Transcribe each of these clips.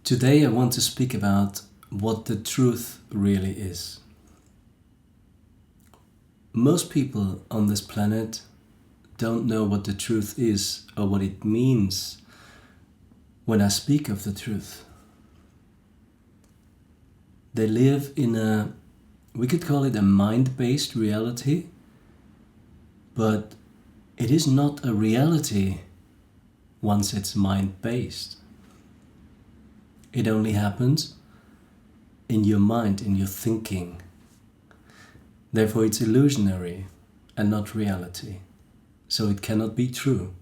Today I want to speak about what the truth really is. Most people on this planet don't know what the truth is or what it means when I speak of the truth. They live in we could call it a mind-based reality, but it is not a reality once it's mind-based. It only happens in your mind, in your thinking. Therefore it's illusionary and not reality. So it cannot be true.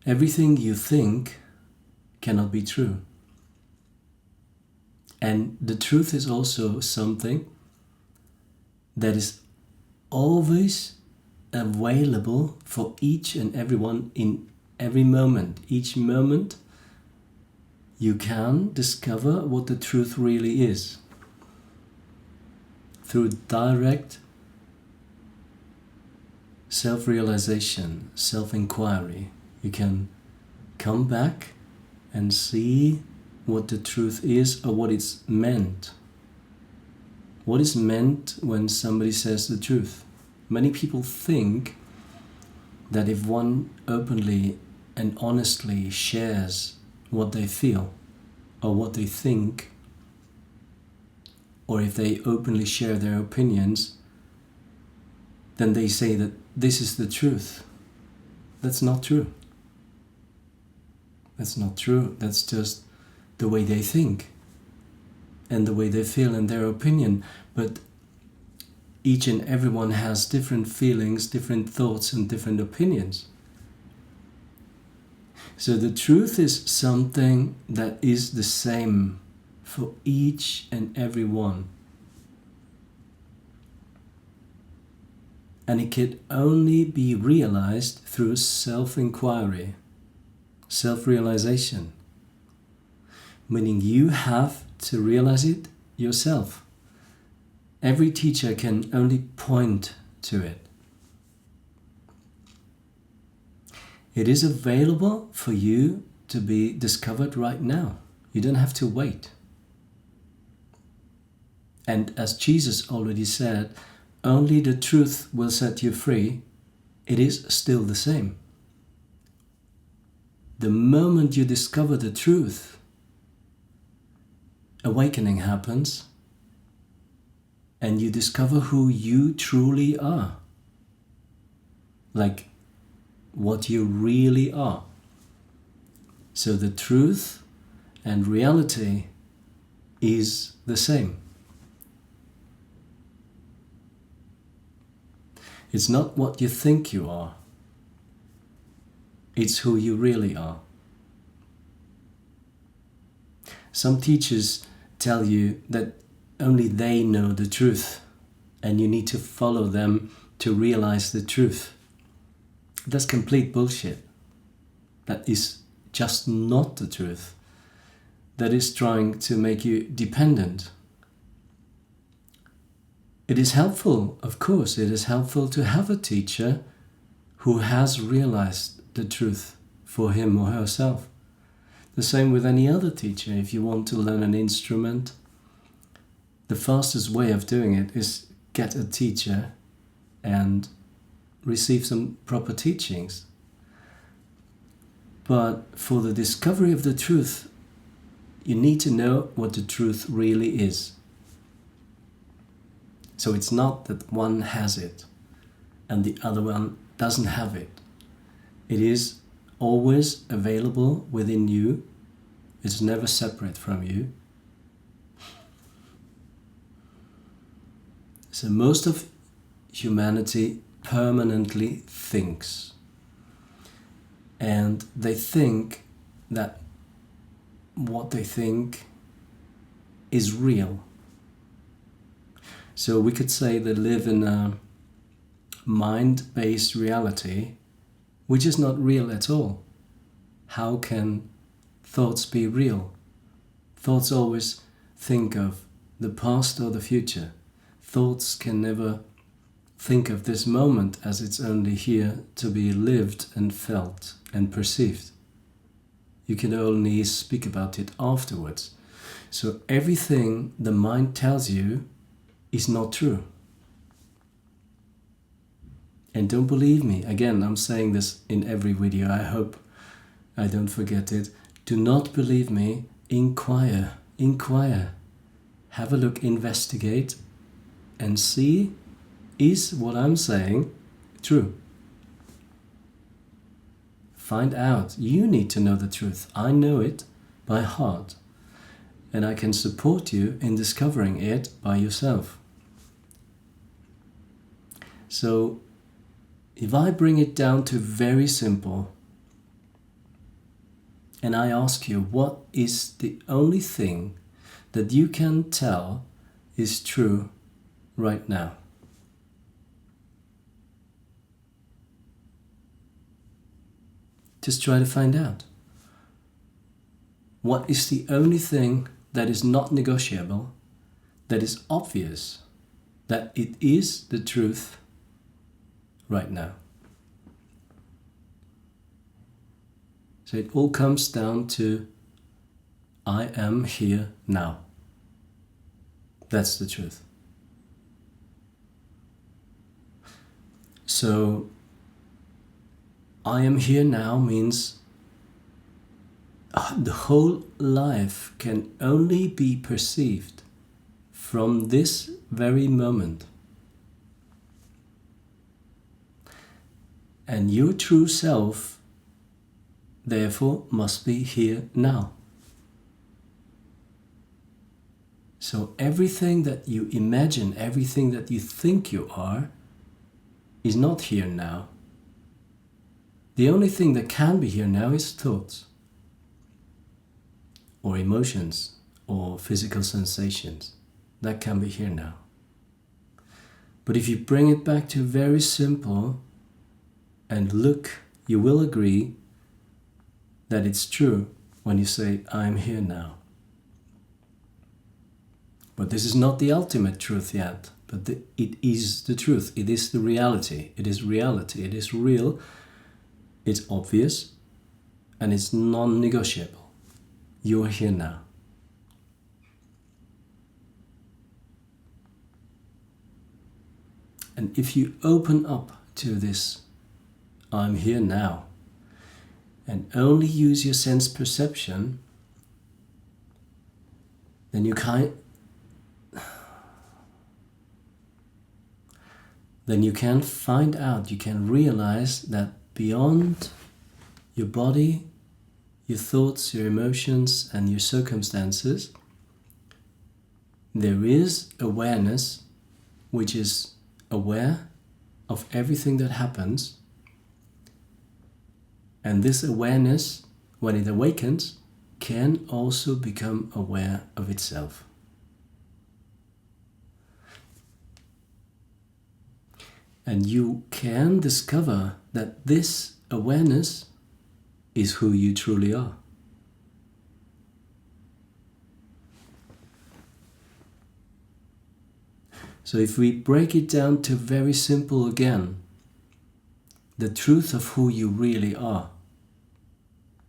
Everything you think cannot be true. And the truth is also something that is always available for each and everyone in every moment. Each moment you can discover what the truth really is. Through direct self-realization, self-inquiry, you can come back and see what the truth is or what it's meant. What is meant when somebody says the truth? Many people think that if one openly and honestly shares what they feel or what they think, or if they openly share their opinions, then they say that this is the truth. That's not true. That's not true. That's just the way they think and the way they feel and their opinion. But each and everyone has different feelings, different thoughts and different opinions. So the truth is something that is the same for each and every one. And it can only be realized through self-inquiry, self-realization. Meaning you have to realize it yourself. Every teacher can only point to it. It is available for you to be discovered right now. You don't have to wait. And as Jesus already said, only the truth will set you free. It is still the same. The moment you discover the truth, awakening happens and you discover who you truly are. Like what you really are. So the truth and reality is the same. It's not what you think you are. It's who you really are. Some teachers tell you that only they know the truth and you need to follow them to realize the truth. That's complete bullshit. That is just not the truth. That is trying to make you dependent. It is helpful, of course, it is helpful to have a teacher who has realized the truth for him or herself. The same with any other teacher. If you want to learn an instrument, the fastest way of doing it is get a teacher and receive some proper teachings. But for the discovery of the truth, you need to know what the truth really is. So it's not that one has it and the other one doesn't have it. It is always available within you. It's never separate from you. So most of humanity permanently thinks. And they think that what they think is real. So we could say they live in a mind-based reality, which is not real at all. How can thoughts be real? Thoughts always think of the past or the future. Thoughts can never think of this moment as it's only here to be lived and felt and perceived. You can only speak about it afterwards. So everything the mind tells you is not true. And don't believe me. Again, I'm saying this in every video. I hope I don't forget it. Do not believe me. Inquire. Inquire. Have a look, investigate, and see, is what I'm saying true? Find out. You need to know the truth. I know it by heart. And I can support you in discovering it by yourself. So, if I bring it down to very simple, and I ask you, what is the only thing that you can tell is true right now? Just try to find out. What is the only thing that is not negotiable, that is obvious, that it is the truth right now? So it all comes down to, I am here now. That's the truth. So, I am here now means the whole life can only be perceived from this very moment. And your true self, therefore, must be here now. So everything that you imagine, everything that you think you are, is not here now. The only thing that can be here now is thoughts, or emotions, or physical sensations. That can be here now. But if you bring it back to very simple and look, you will agree that it's true when you say, I'm here now. But this is not the ultimate truth yet, but it is the truth. It is the reality. It is reality. It is real. It's obvious. And it's non-negotiable. You are here now. And if you open up to this, I'm here now, and only use your sense perception, then you can find out, you can realize that beyond your body, your thoughts, your emotions, and your circumstances, there is awareness which is aware of everything that happens. And this awareness, when it awakens, can also become aware of itself. And you can discover that this awareness is who you truly are. So if we break it down to very simple again, the truth of who you really are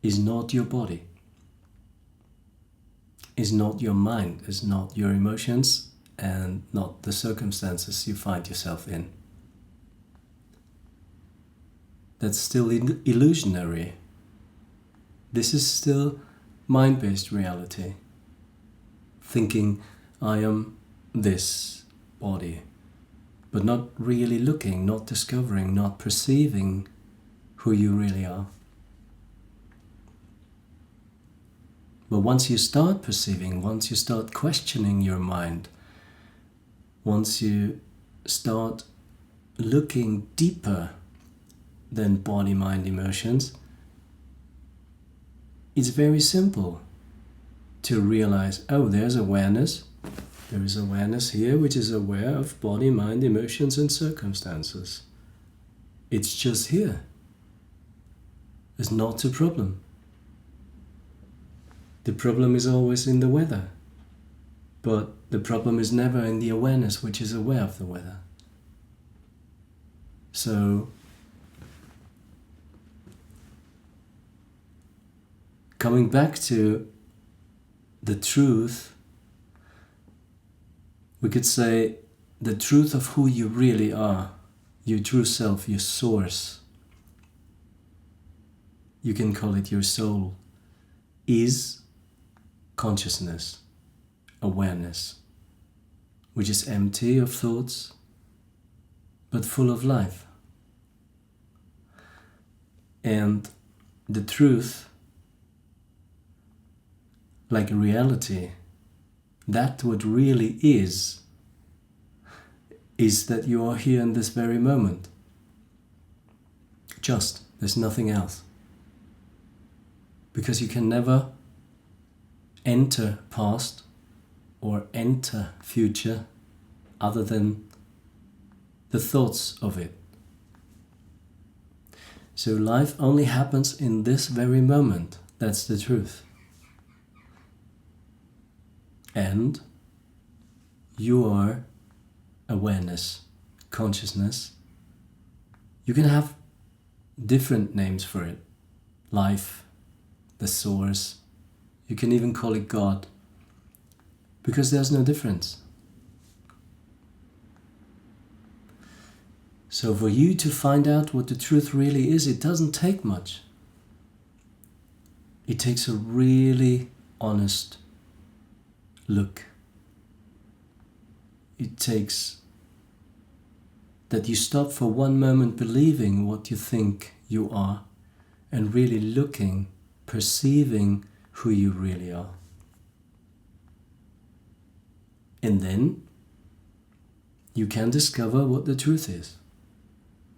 is not your body, is not your mind, is not your emotions, and not the circumstances you find yourself in. That's still illusionary. This is still mind-based reality. Thinking, I am this body, but not really looking, not discovering, not perceiving who you really are. But once you start perceiving, once you start questioning your mind, once you start looking deeper than body, mind, emotions, it's very simple to realize, oh, there's awareness. There is awareness here which is aware of body, mind, emotions, and circumstances. It's just here. It's not a problem. The problem is always in the weather, but the problem is never in the awareness which is aware of the weather. So, coming back to the truth, we could say the truth of who you really are, your true self, your source. You can call it your soul, is consciousness, awareness, which is empty of thoughts, but full of life. And the truth, like reality, that what really is that you are here in this very moment. Just, there's nothing else. Because you can never enter past or enter future other than the thoughts of it. So life only happens in this very moment. That's the truth. And you are awareness, consciousness. You can have different names for it. Life, the source. You can even call it God. Because there's no difference. So for you to find out what the truth really is, it doesn't take much. It takes a really honest look. It takes that you stop for one moment believing what you think you are and really looking, perceiving who you really are. And then you can discover what the truth is.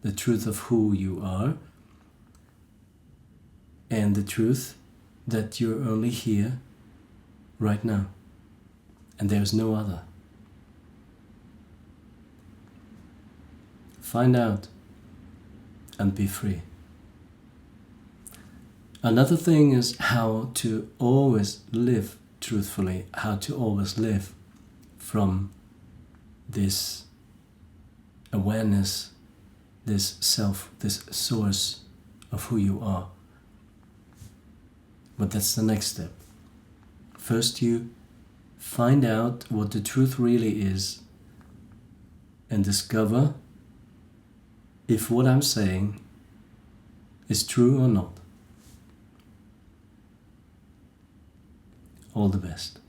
The truth of who you are and the truth that you're only here right now. And there's no other. Find out and be free. Another thing is how to always live truthfully, how to always live from this awareness, this self, this source of who you are. But that's the next step. First you find out what the truth really is and discover if what I'm saying is true or not. All the best.